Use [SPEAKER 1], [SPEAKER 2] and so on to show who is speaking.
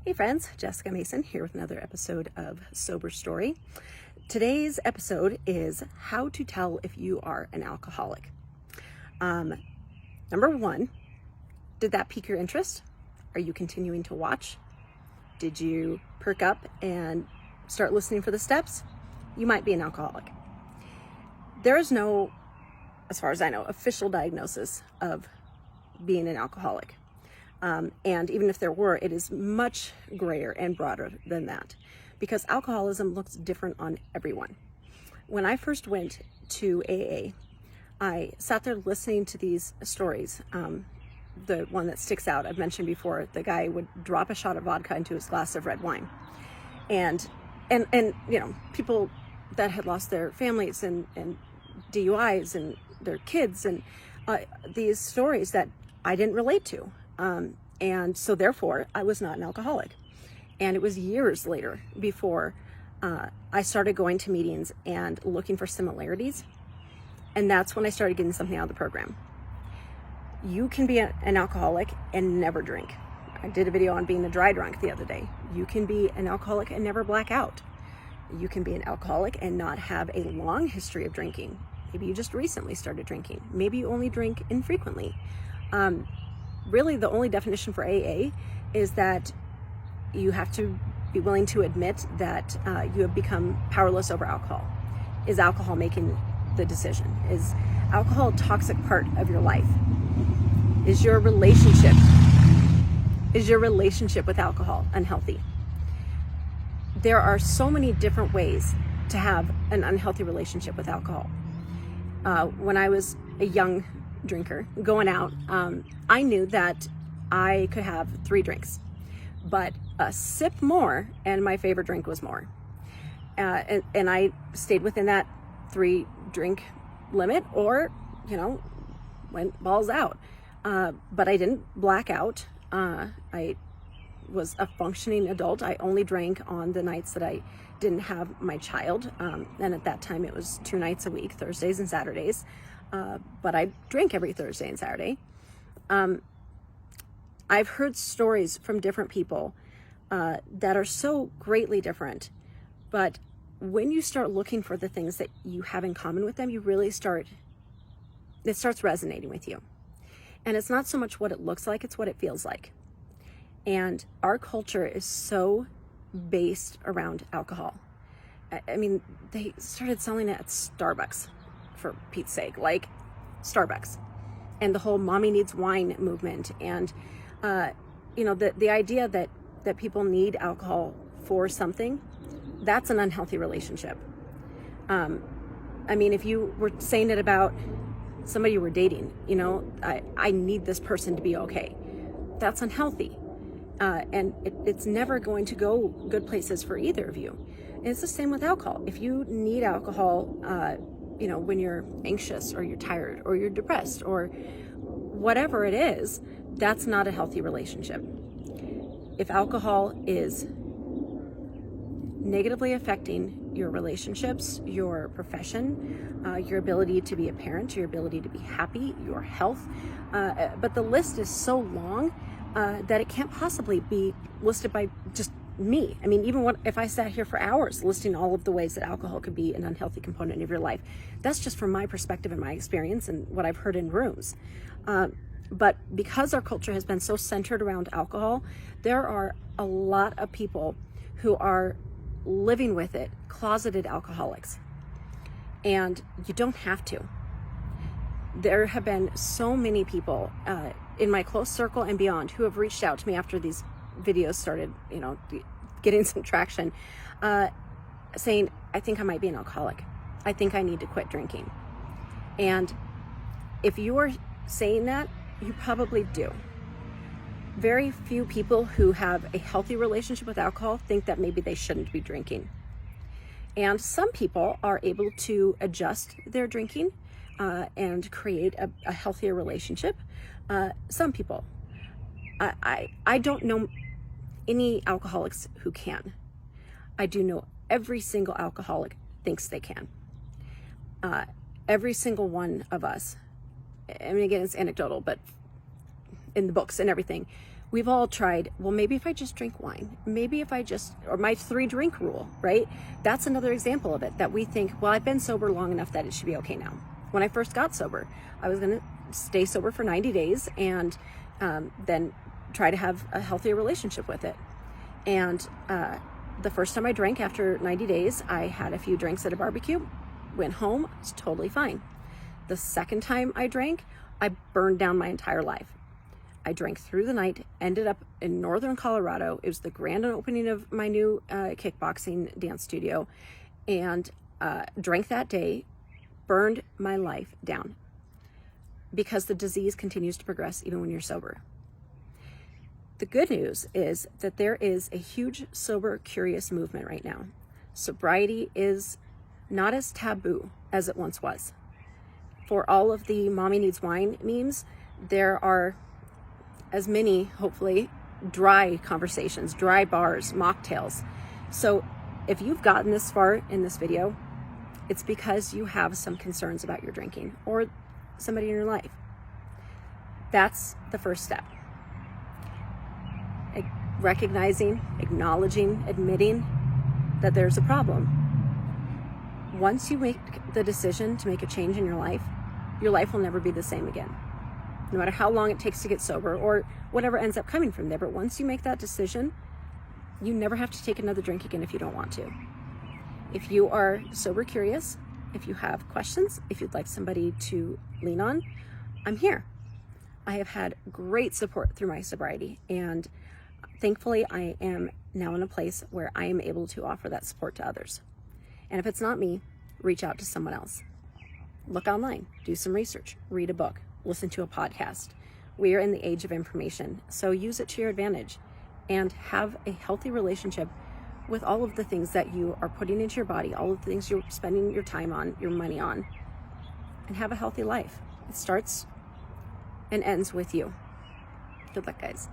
[SPEAKER 1] Hey friends, Jessica Mason here with another episode of Sober Story. Today's episode is how to tell if you are an alcoholic. Number one, did that pique your interest? Are you continuing to watch? Did you perk up and start listening for the steps? You might be an alcoholic. There is no, as far as I know, official diagnosis of being an alcoholic. And even if there were, it is much grayer and broader than that because alcoholism looks different on everyone. When I first went to AA, I sat there listening to these stories. The one that sticks out, I've mentioned before, the guy would drop a shot of vodka into his glass of red wine. And you know, people that had lost their families and DUIs and their kids and these stories that I didn't relate to. And so therefore I was not an alcoholic. And it was years later before I started going to meetings and looking for similarities. And that's when I started getting something out of the program. You can be an alcoholic and never drink. I did a video on being a dry drunk the other day. You can be an alcoholic and never black out. You can be an alcoholic and not have a long history of drinking. Maybe you just recently started drinking. Maybe you only drink infrequently. Really, the only definition for AA is that you have to be willing to admit that you have become powerless over alcohol. Is alcohol making the decision? Is alcohol a toxic part of your life? Is your relationship with alcohol unhealthy? There are so many different ways to have an unhealthy relationship with alcohol. When I was a young drinker going out, I knew that I could have 3 drinks, but a sip more and my favorite drink was more. And I stayed within that 3 drink limit or, went balls out. But I didn't black out. I was a functioning adult. I only drank on the nights that I didn't have my child. And at that time it was 2 nights a week, Thursdays and Saturdays. But I drink every Thursday and Saturday. I've heard stories from different people that are so greatly different. But when you start looking for the things that you have in common with them, it starts resonating with you. And it's not so much what it looks like, it's what it feels like. And our culture is so based around alcohol. I mean, they started selling it at Starbucks, for Pete's sake, like Starbucks. And the whole mommy needs wine movement. And, the idea that people need alcohol for something, that's an unhealthy relationship. If you were saying it about somebody you were dating, I need this person to be okay. That's unhealthy. And it's never going to go good places for either of you. And it's the same with alcohol. If you need alcohol, when you're anxious or you're tired or you're depressed or whatever it is, that's not a healthy relationship. If alcohol is negatively affecting your relationships, your profession, your ability to be a parent, your ability to be happy, your health, but the list is so long that it can't possibly be listed by just me. Even if I sat here for hours listing all of the ways that alcohol could be an unhealthy component of your life, that's just from my perspective and my experience and what I've heard in rooms. But because our culture has been so centered around alcohol, there are a lot of people who are living with it, closeted alcoholics. And you don't have to. There have been so many people in my close circle and beyond who have reached out to me after these videos started, getting some traction, saying, I think I might be an alcoholic. I think I need to quit drinking. And if you are saying that, you probably do. Very few people who have a healthy relationship with alcohol think that maybe they shouldn't be drinking. And some people are able to adjust their drinking and create a healthier relationship. Some people. I don't know any alcoholics who can. I do know every single alcoholic thinks they can. Every single one of us, again, it's anecdotal, but in the books and everything, We've all tried, well, maybe if I just drink wine, maybe if I just, or my 3-drink rule, right? That's another example of it, that we think, well, I've been sober long enough that it should be okay now. When I first got sober, I was going to stay sober for 90 days and then try to have a healthier relationship with it. And the first time I drank after 90 days, I had a few drinks at a barbecue, went home, it's totally fine. The second time I drank, I burned down my entire life. I drank through the night, ended up in northern Colorado. It was the grand opening of my new kickboxing dance studio, and drank that day, burned my life down, because the disease continues to progress even when you're sober. The good news is that there is a huge sober curious movement right now. Sobriety is not as taboo as it once was. For all of the mommy needs wine memes, there are as many, hopefully, dry conversations, dry bars, mocktails. So if you've gotten this far in this video, it's because you have some concerns about your drinking or somebody in your life. That's the first step. Recognizing, acknowledging, admitting that there's a problem. Once you make the decision to make a change in your life will never be the same again. No matter how long it takes to get sober or whatever ends up coming from there. But once you make that decision, you never have to take another drink again if you don't want to. If you are sober curious, if you have questions, if you'd like somebody to lean on, I'm here. I have had great support through my sobriety, and thankfully I am now in a place where I am able to offer that support to others. And if it's not me, reach out to someone else. Look online, do some research, read a book, listen to a podcast. We are in the age of information, so use it to your advantage and have a healthy relationship with all of the things that you are putting into your body, all of the things you're spending your time on, your money on, and have a healthy life. It starts and ends with you. Good luck, guys.